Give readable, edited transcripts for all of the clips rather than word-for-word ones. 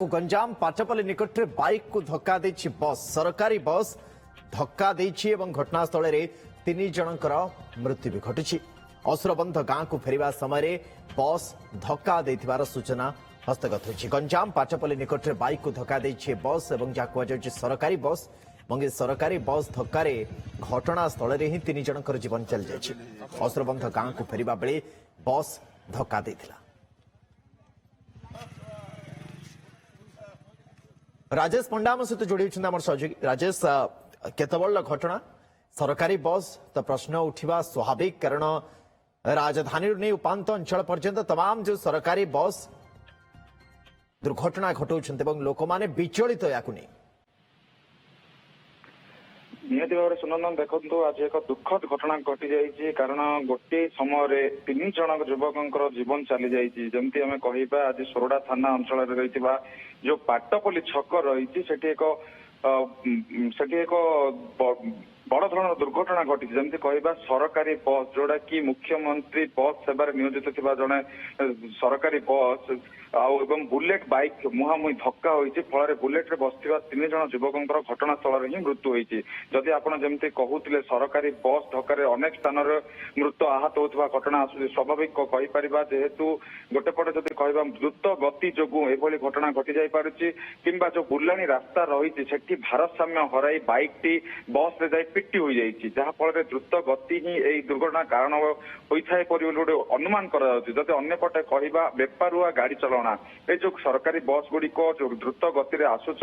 गंजाम पाटपल्ली निकट में बाइक को धक्का देछि बस सरकारी बस धक्का देछि एवं घटनास्थल में 3 जनकर मृत्यु भी घटी। असुरबंध गांव को फेरिबा समय बस धक्का देथिबार सूचना हस्तगत होछि। गंजाम पाटपल्ली निकट में बाइक को धक्का देछि बस एवं जहाँ कहुछि सरकारी बस मंगे सरकारी बस धक्का घटनास्थल में ही 3 जनकर जीवन चली जाइछि। असुरबंध गांव को फेरिबा बेले बस धक्का देथिला। राजेश पंडा आम सहित जोड़ी आम सहयोगी राजेश केतबल घटना सरकारी बस तो प्रश्न उठा स्वाभाविक कारण राजधानी नहीं उपात अंचल पर्यंत तमाम जो सरकारी बस दुर्घटना घटाऊँ लोक मैंने विचलित या निहती भाव सुनंदन देखु आज एक दुखद घटना घटी जाइए कारण गोटे समय 3 जन युवकों जीवन चली जाइए। जमती आम कह आज सोरडा थाना अंचल रही जो पाटपल्ली छक रही एक बड़ धरण दुर्घटना घटी जमी कह सरकारी बस जोड़ा कि मुख्यमंत्री बस सेवार नियोजित थी जड़े सरकारी बस एवं बुलेट बाइक मुहांमुही धक्का होती फल बुलेट बस 3 जन युवकों घटनास्थल ही मृत्यु होती। जदि आप जमी कहते सरकारी बस धक्का अनेक स्थान मृत्यु आहत होता घटना आस स्वाभाविक कहीपर जेहेतु गोटे पटे जब कह द्रुत गति जो एभली घटना घटी जापी कि जो बुलाणी रास्ता रही से भारसाम्य हराई बाइक टी बस रे पिटी हो जाइए जहाँफल द्रुत गति ही यही दुर्घटना कारण होता है गोटे अनुमान करते अंपटे कह बेपारुआ गाड़ी चलाना ये जो सरकारी बस गुड़िक जो द्रुत गति आसुंच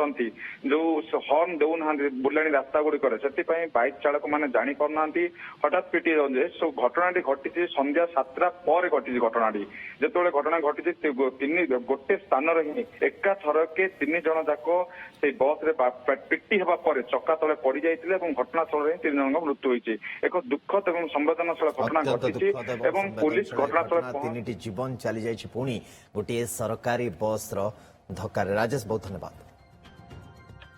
जो हर्न देना बुलाणी रास्ता गुड़िक से बाइक चालक मैंने जापार हठात पिटी सब घटना घटी संध्या 7टा पर घटी घटना जो घटना घटी गोटे स्थान ही एका थरके 3 जन जाक से बस पिटी होगा चक्का तले पड़ जाते घटनास्थल 3 जन मृत्यु होती एक दुखद और संवेदनशील घटना घटी पुलिस घटनास्थल 3 जीवन चली जाइए पुणी गोटे सरकारी बस धक्का। राजेश बहुत धन्यवाद।